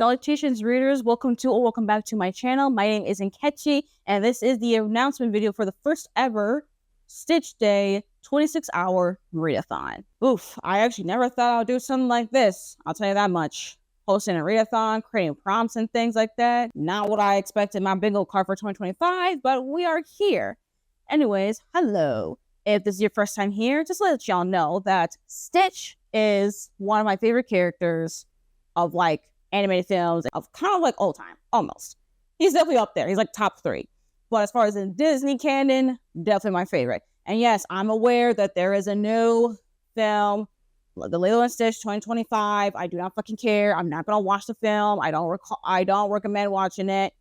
Salutations, readers. Welcome to or welcome back to my channel. My name is Nkechi, and this is the announcement video for the first ever Stitch Day 26-hour readathon. Oof, I actually never thought I'd do something like this. I'll tell you that much. Hosting a readathon, creating prompts and things like that. Not what I expected in my bingo card for 2025, but we are here. Anyways, hello. If this is your first time here, just let y'all know that Stitch is one of my favorite characters of like animated films of kind of like old time, almost. He's definitely up there. He's like top 3. But as far as in Disney canon, definitely my favorite. And yes, I'm aware that there is a new film, The Lilo and Stitch 2025. I do not fucking care. I'm not gonna watch the film. I don't recommend watching it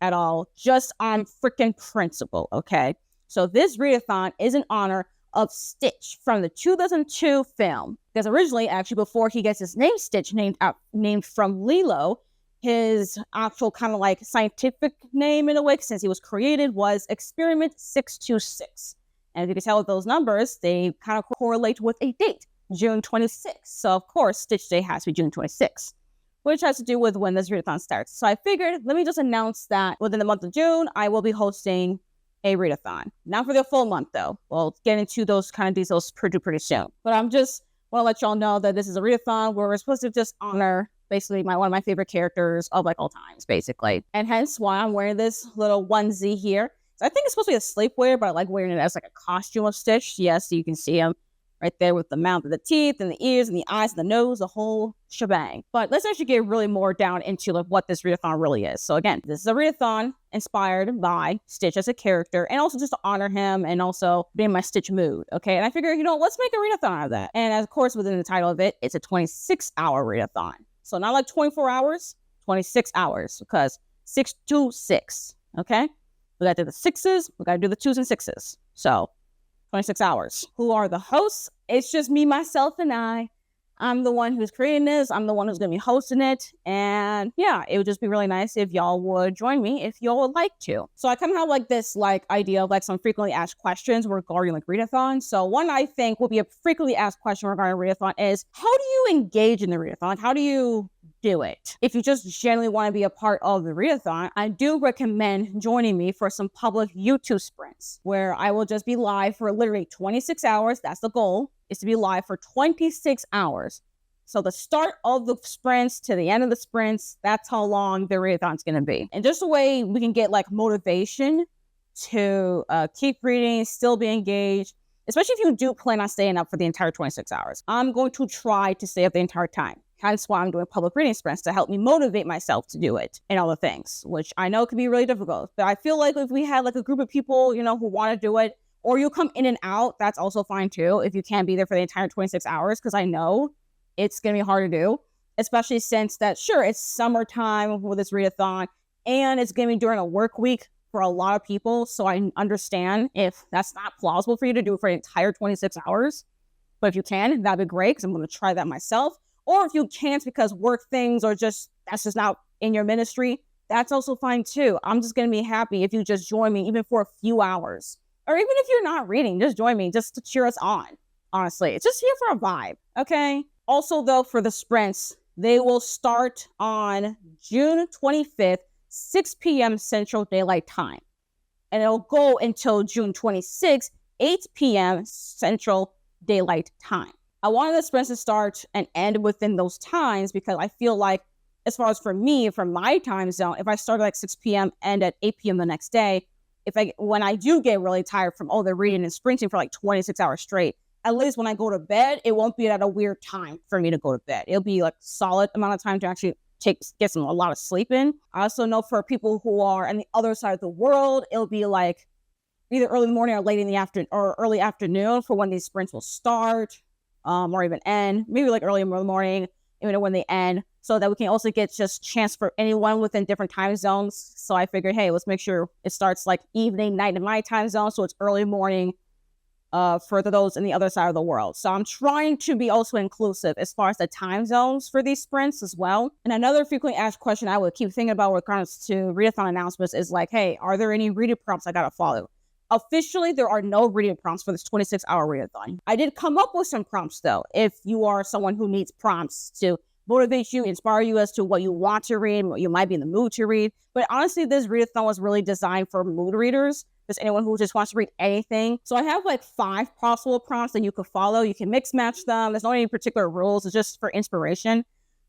at all. Just on freaking principle, okay? So this readathon is in honor of Stitch from the 2002 film. Because originally, actually, before he gets his name Stitch, named from Lilo, his actual kind of like scientific name in a way, since he was created, was Experiment 626. And as you can tell with those numbers, they kind of correlate with a date, June 26th. So of course, Stitch Day has to be June 26th, which has to do with when this readathon starts. So I figured, let me just announce that within the month of June, I will be hosting a readathon. Not for the full month though. We'll get into those kind of details pretty soon. But I'm just want to let y'all know that this is a readathon where we're supposed to just honor basically one of my favorite characters of like all times, basically. And hence why I'm wearing this little onesie here. So I think it's supposed to be a sleepwear, but I like wearing it as like a costume of Stitch. Yes, you can see him right there with the mouth of the teeth and the ears and the eyes and the nose, the whole shebang. But let's actually get really more down into like what this readathon really is. So again, this is a readathon inspired by Stitch as a character, and also just to honor him and also be in my Stitch mood, okay? And I figured, let's make a readathon out of that. And of course, within the title of it, it's a 26-hour readathon. So not like 24 hours, 26 hours, because 6 to 6, okay? We gotta do the 6s, we gotta do the 2s and 6s. So 26 hours. Who are the hosts? It's just me, myself, and I. I'm the one who's creating this. I'm the one who's going to be hosting it. And yeah, it would just be really nice if y'all would join me if y'all would like to. So I kind of have like this like idea of like some frequently asked questions regarding like readathon. So one I think will be a frequently asked question regarding readathon is, how do you engage in the readathon? How do you do it? If you just generally want to be a part of the readathon, I do recommend joining me for some public YouTube sprints where I will just be live for literally 26 hours. That's the goal, is to be live for 26 hours. So the start of the sprints to the end of the sprints, that's how long the readathon's going to be. And just a way we can get like motivation to keep reading, still be engaged, especially if you do plan on staying up for the entire 26 hours. I'm going to try to stay up the entire time. That's why I'm doing public reading sprints, to help me motivate myself to do it and all the things, which I know can be really difficult. But I feel like if we had like a group of people, who want to do it, or you come in and out, that's also fine too, if you can't be there for the entire 26 hours, because I know it's going to be hard to do, especially since that, sure, it's summertime with this readathon, and it's going to be during a work week for a lot of people, so I understand if that's not plausible for you to do it for the entire 26 hours. But if you can, that'd be great, because I'm going to try that myself. Or if you can't because work things or that's just not in your ministry, that's also fine too. I'm just going to be happy if you just join me even for a few hours. Or even if you're not reading, just join me just to cheer us on. Honestly, it's just here for a vibe, okay? Also though, for the sprints, they will start on June 25th, 6 p.m. Central Daylight Time. And it'll go until June 26th, 8 p.m. Central Daylight Time. I wanted the sprints to start and end within those times because I feel like, as far as for me, from my time zone, if I start at like 6 p.m. and at 8 p.m. the next day, when I do get really tired from all the reading and sprinting for like 26 hours straight, at least when I go to bed, it won't be at a weird time for me to go to bed. It'll be like solid amount of time to actually get a lot of sleep in. I also know for people who are on the other side of the world, it'll be like either early morning or late in the afternoon or early afternoon for when these sprints will start. Or even end, maybe like early in the morning, even when they end, so that we can also get just chance for anyone within different time zones. So I figured, hey, let's make sure it starts like evening, night in my time zone, so it's early morning for those in the other side of the world. So I'm trying to be also inclusive as far as the time zones for these sprints as well. And another frequently asked question I would keep thinking about when it comes to readathon announcements is like, hey, are there any reading prompts I gotta follow? Officially, there are no reading prompts for this 26-hour readathon. I did come up with some prompts, though, if you are someone who needs prompts to motivate you, inspire you as to what you want to read, what you might be in the mood to read. But honestly, this readathon was really designed for mood readers. Just anyone who just wants to read anything. So I have like 5 possible prompts that you could follow. You can mix match them. There's not any particular rules. It's just for inspiration.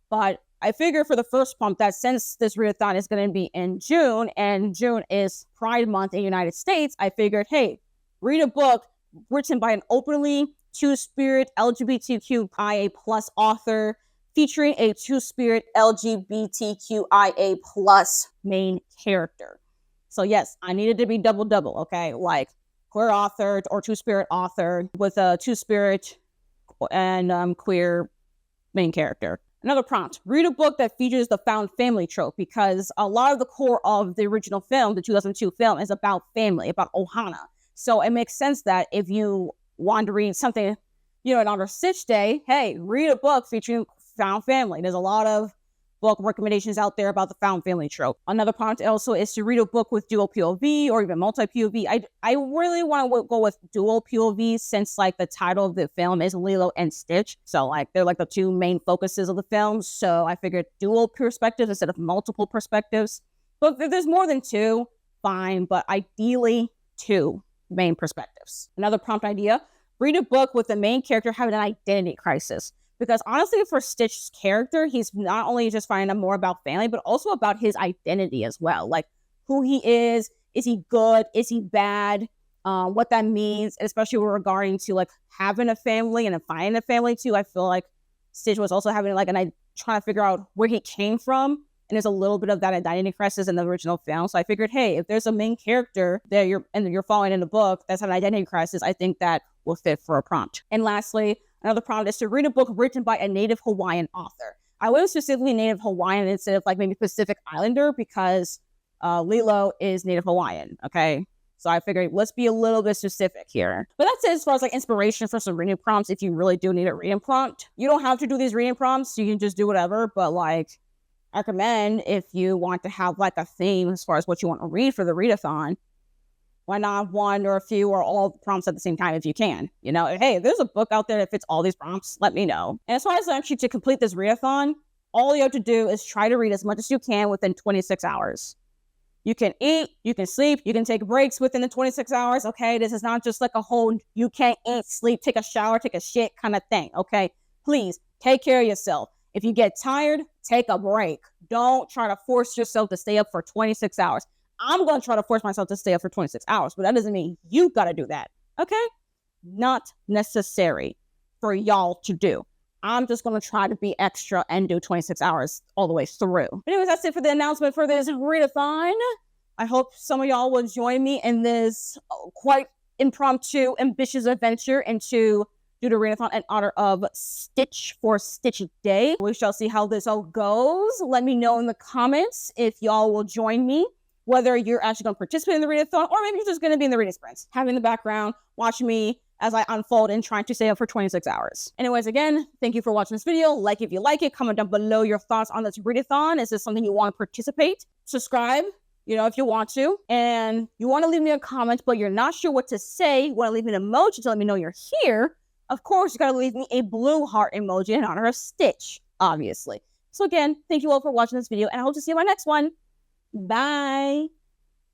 But I figure for the first prompt that since this readathon is going to be in June, and June is Pride Month in the United States, I figured, hey, read a book written by an openly two-spirit LGBTQIA+ author featuring a two-spirit LGBTQIA+ main character. So yes, I needed to be double, okay? Like queer author or two-spirit author with a two-spirit and queer main character. Another prompt, read a book that features the found family trope, because a lot of the core of the original film, the 2002 film, is about family, about Ohana. So it makes sense that if you want to read something, you know, on our Stitch Day, hey, read a book featuring found family. There's a lot of book recommendations out there about the found family trope. Another prompt also is to read a book with dual POV or even multi-POV. I really want to go with dual POV since like the title of the film is Lilo and Stitch. So like they're like the 2 main focuses of the film. So I figured dual perspectives instead of multiple perspectives. But if there's more than 2, fine. But ideally 2 main perspectives. Another prompt idea, read a book with the main character having an identity crisis. Because honestly, for Stitch's character, he's not only just finding out more about family, but also about his identity as well. Like who he is he good? Is he bad? What that means, especially regarding to like having a family and finding a family too. I feel like Stitch was also having like trying to figure out where he came from. And there's a little bit of that identity crisis in the original film. So I figured, hey, if there's a main character that you're following in the book that's an identity crisis, I think that will fit for a prompt. And lastly, another prompt is to read a book written by a native Hawaiian author. I went specifically native Hawaiian instead of like maybe Pacific Islander because Lilo is native Hawaiian, okay? So I figured let's be a little bit specific here. But that's it as far as like inspiration for some reading prompts if you really do need a reading prompt. You don't have to do these reading prompts. You can just do whatever, but like I recommend if you want to have like a theme as far as what you want to read for the readathon, why not 1 or a few or all the prompts at the same time if you can? You know, hey, if there's a book out there that fits all these prompts, let me know. And as far as actually to complete this readathon, all you have to do is try to read as much as you can within 26 hours. You can eat, you can sleep, you can take breaks within the 26 hours, okay? This is not just like a whole you can't eat, sleep, take a shower, take a shit kind of thing, okay? Please take care of yourself. If you get tired, take a break. Don't try to force yourself to stay up for 26 hours. I'm going to try to force myself to stay up for 26 hours, but that doesn't mean you got to do that, okay? Not necessary for y'all to do. I'm just going to try to be extra and do 26 hours all the way through. But anyways, that's it for the announcement for this readathon. I hope some of y'all will join me in this quite impromptu, ambitious adventure into do the readathon in honor of Stitch for Stitch Day. We shall see how this all goes. Let me know in the comments if y'all will join me, whether you're actually going to participate in the readathon or maybe you're just going to be in the reading sprints, having the background, watch me as I unfold and trying to stay up for 26 hours. Anyways, again, thank you for watching this video. Like if you like it, comment down below your thoughts on this readathon. Is this something you want to participate? Subscribe, you know, if you want to. And you want to leave me a comment, but you're not sure what to say, you want to leave me an emoji to let me know you're here. Of course, you got to leave me a blue heart emoji in honor of Stitch, obviously. So again, thank you all for watching this video, and I hope to see you in my next one. Bye.